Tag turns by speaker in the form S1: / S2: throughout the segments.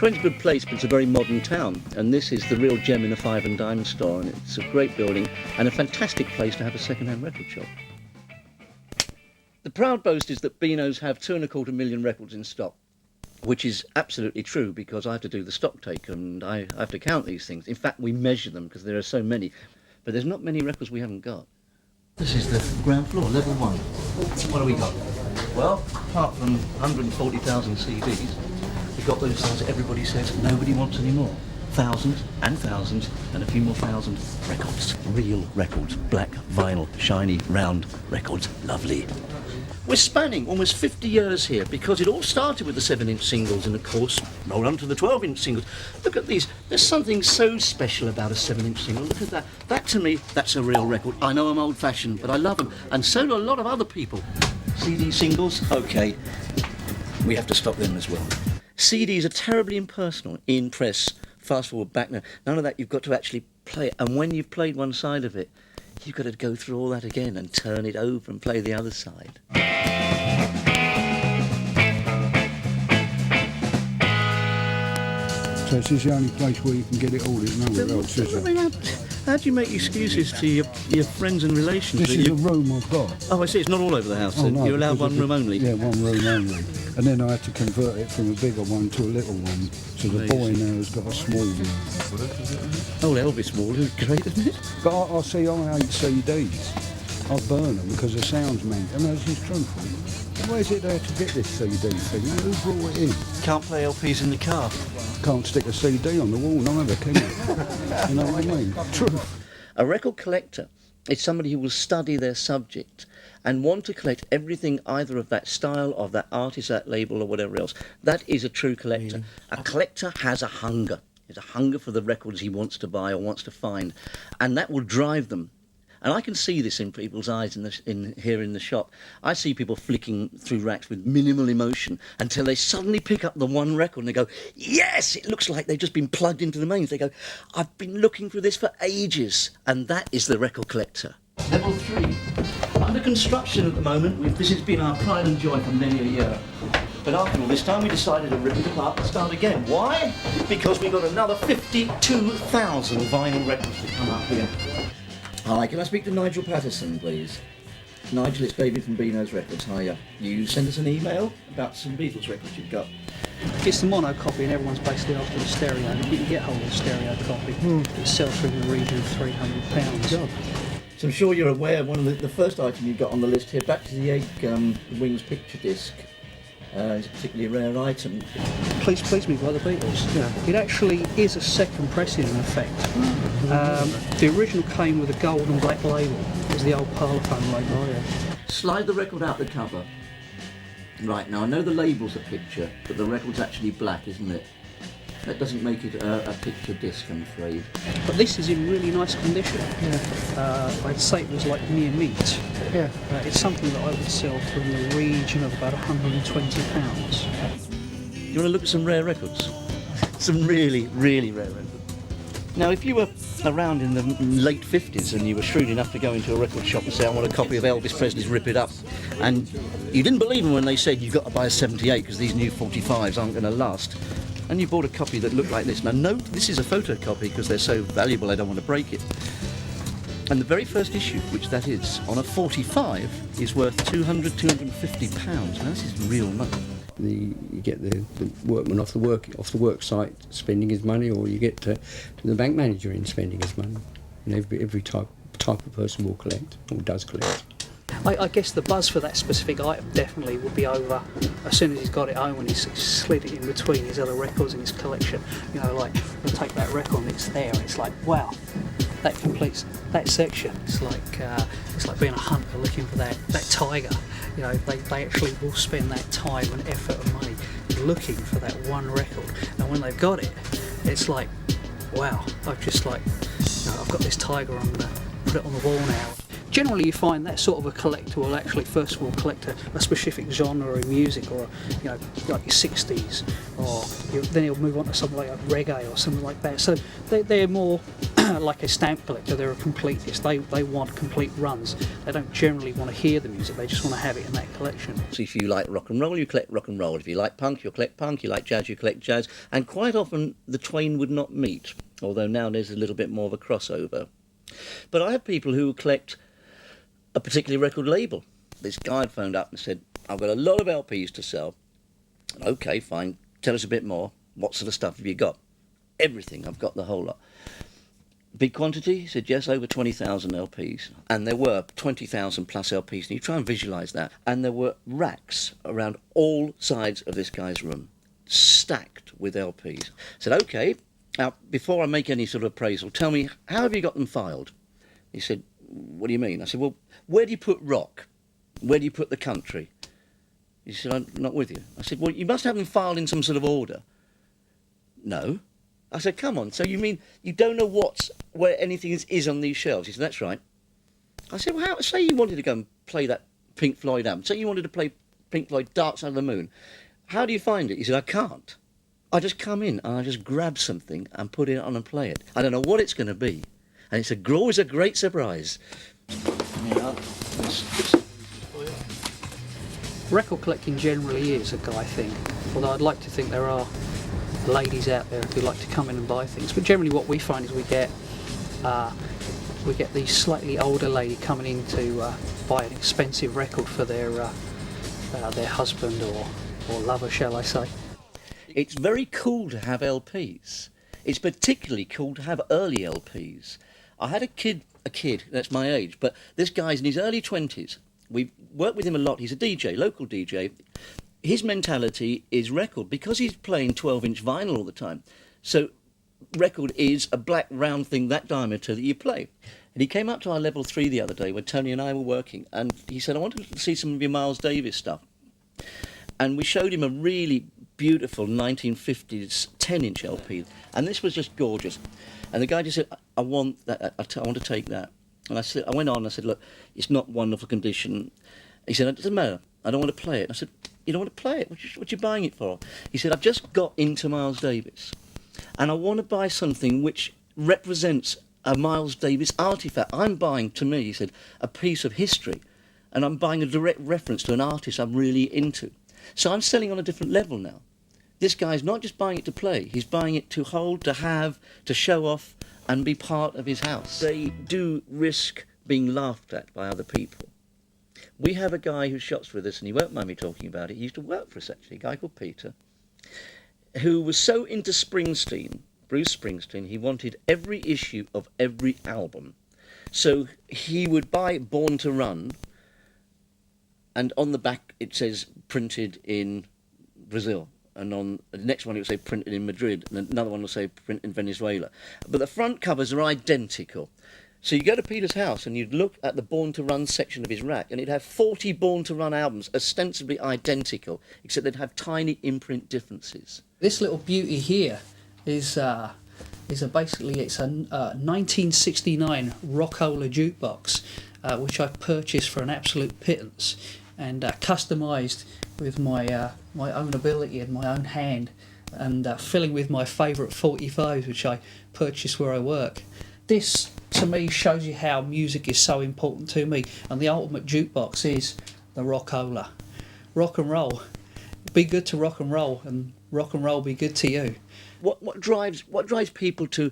S1: Croydon's a good place, but it's a very modern town, and this is the real gem in the Five and Dime store, and it's a great building and a fantastic place to have a second-hand record shop. The proud boast is that Beanos have 2.25 million records in stock, which is absolutely true because I have to do the stock take and I have to count these things. In fact, we measure them because there are so many, but there's not many records we haven't got. This is the ground floor, level 1. What have we got? Well, apart from 140,000 CDs, we've got those things that everybody says nobody wants anymore. Thousands and thousands and a few more thousand records. Real records, black vinyl, shiny, round records, lovely. We're spanning almost 50 years here because it all started with the 7-inch singles and of course roll on to the 12-inch singles. Look at these, there's something so special about a 7-inch single. Look at that. That to me, that's a real record. I know I'm old-fashioned, but I love them, and so do a lot of other people. CD singles, okay, we have to stop them as well. CDs are terribly impersonal in press. Fast forward back now. None of that, you've got to actually play it, and when you've played one side of it, you've got to go through all that again and turn it over and play the other side.
S2: So this is the only place where you can get it all, there's nowhere else, is there?
S1: How do you make excuses to your friends and relations?
S2: This is a room I've got.
S1: Oh, I see, it's not all over the house,
S2: Oh,
S1: then.
S2: no,
S1: You're allowed
S2: because
S1: one room only?
S2: Yeah, one room only. And then I had to convert it from a bigger one to a little one. So the boy now has got a small one.
S1: Oh, Elvis Wall, great, isn't it?
S2: But I see, I hate CDs. I burn them because the sound's meant, and this is truthful. Where's it there to get this CD thing? Who brought it in?
S1: Can't play LPs in the car.
S2: Can't stick a CD on the wall neither, can you? You know what I mean? Truth.
S1: A record collector is somebody who will study their subject and want to collect everything either of that style, of that artist, that label or whatever else. That is a true collector. Really? A collector has a hunger. There's a hunger for the records he wants to buy or wants to find, and that will drive them. And I can see this in people's eyes here in the shop. I see people flicking through racks with minimal emotion until they suddenly pick up the one record and they go, yes, it looks like they've just been plugged into the mains. They go, I've been looking for this for ages. And that is the record collector. Level 3. Under construction at the moment. This has been our pride and joy for many a year. But after all this time, we decided to rip it apart and start again. Why? Because we've got another 52,000 vinyl records to come up here. Hi, can I speak to Nigel Patterson, please? Nigel, it's David from Beanos Records. Hiya. You sent us an email about some Beatles records you've got.
S3: It's the mono copy and everyone's basically after the stereo. You can get hold of the stereo copy. It sells for in the region of £300.
S1: So I'm sure you're aware one of the first item you've got on the list here, Back to the Egg Wings picture disc. It's a particularly rare item.
S3: Please me by the Beatles. Yeah. It actually is a second pressing in effect. The original came with a gold and black label. It was the old Parlophone label. Oh, yeah.
S1: Slide the record out the cover. Right, now I know the label's a picture, but the record's actually black, isn't it? That doesn't make it a picture disc, I'm afraid.
S3: But this is in really nice condition. Yeah. I'd say it was like near mint. Yeah. It's something that I would sell for in the region of about £120.
S1: You want to look at some rare records? Some really, really rare records. Now, if you were around in the late 50s and you were shrewd enough to go into a record shop and say, I want a copy of Elvis Presley's Rip It Up, and you didn't believe them when they said you've got to buy a 78 because these new 45s aren't going to last, and you bought a copy that looked like this. Now, note, this is a photocopy because they're so valuable I don't want to break it. And the very first issue, which that is, on a 45, is worth £250. Now, this is real money.
S4: You get the workman off the work site spending his money, or you get the bank manager in spending his money. And every type of person will collect, or does collect.
S3: I guess the buzz for that specific item definitely would be over as soon as he's got it home and he's slid it in between his other records in his collection. You know, like, we'll take that record and it's there, and it's like, wow, that completes that section. It's like being a hunter looking for that tiger. You know, they actually will spend that time and effort and money looking for that one record. And when they've got it, it's like, wow, I've got this tiger, I'm going to put it on the wall now. generally you find that sort of a collector will actually first of all collect a specific genre of music, or like your 60s, or then he'll move on to something like reggae or something like that. So they're more like a stamp collector. They're a completist. They want complete runs. They don't generally want to hear the music, they just want to have it in that collection.
S1: So if you like rock and roll, you collect rock and roll. If you like punk, you'll collect punk. You like jazz, you collect jazz. And quite often the twain would not meet, although now there's a little bit more of a crossover. But I have people who collect a particular record label. This guy had phoned up and said, I've got a lot of LPs to sell. Okay, fine, tell us a bit more. What sort of stuff have you got? Everything, I've got the whole lot. Big quantity? He said, yes, over 20,000 LPs. And there were 20,000 plus LPs. And you try and visualise that. And there were racks around all sides of this guy's room, stacked with LPs. I said, okay, now, before I make any sort of appraisal, tell me, how have you got them filed? He said, what do you mean? I said, well, where do you put rock? Where do you put the country? He said, I'm not with you. I said, well, you must have them filed in some sort of order. No. I said, come on, so you mean you don't know where anything is on these shelves? He said, that's right. I said, well, say you wanted to go and play that Pink Floyd album. Say you wanted to play Pink Floyd Dark Side of the Moon. How do you find it? He said, I can't. I just come in and I just grab something and put it on and play it. I don't know what it's going to be. And it's always a great surprise.
S3: Record collecting generally is a guy thing, although I'd like to think there are ladies out there who like to come in and buy things. But generally what we find is we get the slightly older lady coming in to buy an expensive record for their husband or lover, shall I say.
S1: It's very cool to have LPs. It's particularly cool to have early LPs. I had a kid that's my age, but this guy's in his early 20s. We worked with him a lot. He's a DJ, local DJ. His mentality is record, because he's playing 12-inch vinyl all the time. So record is a black round thing, that diameter that you play. And he came up to our level 3 the other day when Tony and I were working, and he said, I wanted to see some of your Miles Davis stuff. And we showed him a really beautiful 1950s 10-inch LP, and this was just gorgeous. And the guy just said, I want that. I want to take that. And I went on and I said, look, it's not wonderful condition. He said, it doesn't matter. I don't want to play it. And I said, you don't want to play it? What you buying it for? He said, I've just got into Miles Davis, and I want to buy something which represents a Miles Davis artifact. I'm buying, to me, he said, a piece of history, and I'm buying a direct reference to an artist I'm really into. So I'm selling on a different level now. This guy's not just buying it to play, he's buying it to hold, to have, to show off, and be part of his house. They do risk being laughed at by other people. We have a guy who shops with us, and he won't mind me talking about it. He used to work for us, actually, a guy called Peter, who was so into Springsteen, Bruce Springsteen, he wanted every issue of every album. So he would buy Born to Run, and on the back it says printed in Brazil. And on the next one it will say printed in Madrid, and another one will say printed in Venezuela. But the front covers are identical. So you go to Peter's house and you'd look at the Born to Run section of his rack, and he'd have 40 Born to Run albums, ostensibly identical, except they'd have tiny imprint differences.
S3: This little beauty here is basically it's a 1969 Rockola jukebox, which I purchased for an absolute pittance, and customised with my own ability and my own hand, and filling with my favourite 45s, which I purchased where I work. This, to me, shows you how music is so important to me, and the ultimate jukebox is the Rockola. Rock and roll. Be good to rock and roll be good to you.
S1: What drives people to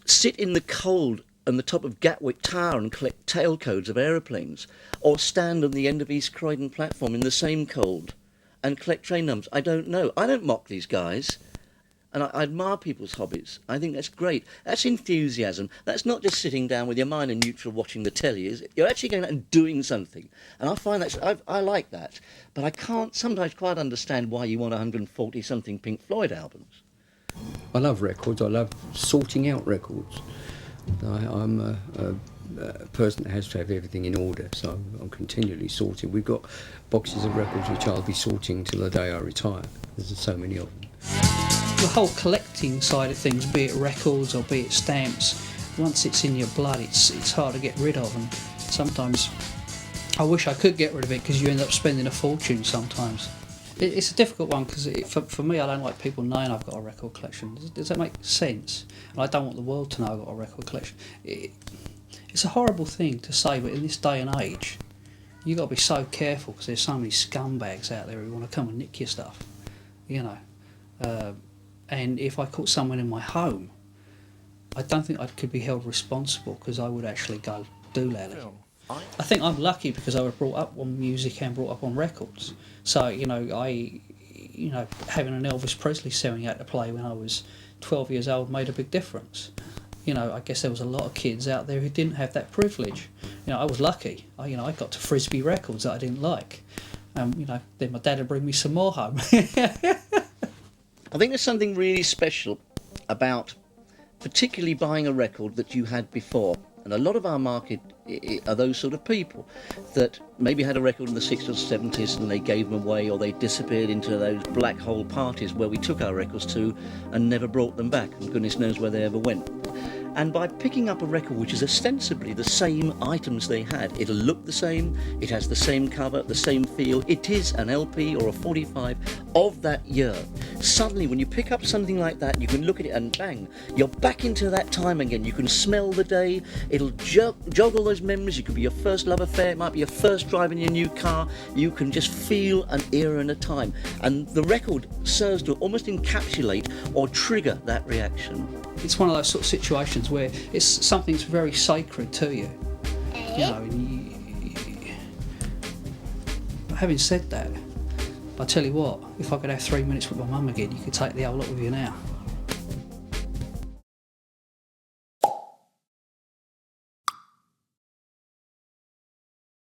S1: sit in the cold on the top of Gatwick Tower and collect tailcodes of aeroplanes, or stand on the end of East Croydon platform in the same cold and collect train numbers? I don't know. I don't mock these guys, and I admire people's hobbies. I think that's great. That's enthusiasm. That's not just sitting down with your mind in neutral watching the telly. You're actually going out and doing something, and I find that I like that. But I can't sometimes quite understand why you want 140-something Pink Floyd albums.
S4: I love records. I love sorting out records. I'm a person that has to have everything in order, so I'm continually sorting. We've got boxes of records which I'll be sorting till the day I retire. There's so many of them.
S3: The whole collecting side of things, be it records or be it stamps, once it's in your blood, it's hard to get rid of. And sometimes I wish I could get rid of it because you end up spending a fortune sometimes. It's a difficult one because for me, I don't like people knowing I've got a record collection. Does that make sense? And I don't want the world to know I've got a record collection. It's a horrible thing to say, but in this day and age, you've got to be so careful because there's so many scumbags out there who want to come and nick your stuff, you know. And if I caught someone in my home, I don't think I could be held responsible because I would actually go doolally. I think I'm lucky because I was brought up on music and brought up on records. So, you know, having an Elvis Presley selling out to play when I was 12 years old made a big difference. You know, I guess there was a lot of kids out there who didn't have that privilege. You know, I was lucky. I got to Frisbee records that I didn't like. You know, then my dad would bring me some more home.
S1: I think there's something really special about particularly buying a record that you had before. And a lot of our market are those sort of people that maybe had a record in the 60s or 70s and they gave them away, or they disappeared into those black hole parties where we took our records to and never brought them back, and goodness knows where they ever went. And by picking up a record which is ostensibly the same items they had, it'll look the same, it has the same cover, the same feel, it is an LP or a 45 of that year. Suddenly when you pick up something like that, you can look at it and bang, you're back into that time again. You can smell the day, it'll jog all those memories. It could be your first love affair, it might be your first drive in your new car. You can just feel an era and a time. And the record serves to almost encapsulate or trigger that reaction.
S3: It's one of those sort of situations where it's something that's very sacred to you. You know, and having said that, I tell you what, if I could have 3 minutes with my mum again, you could take the whole lot with you now.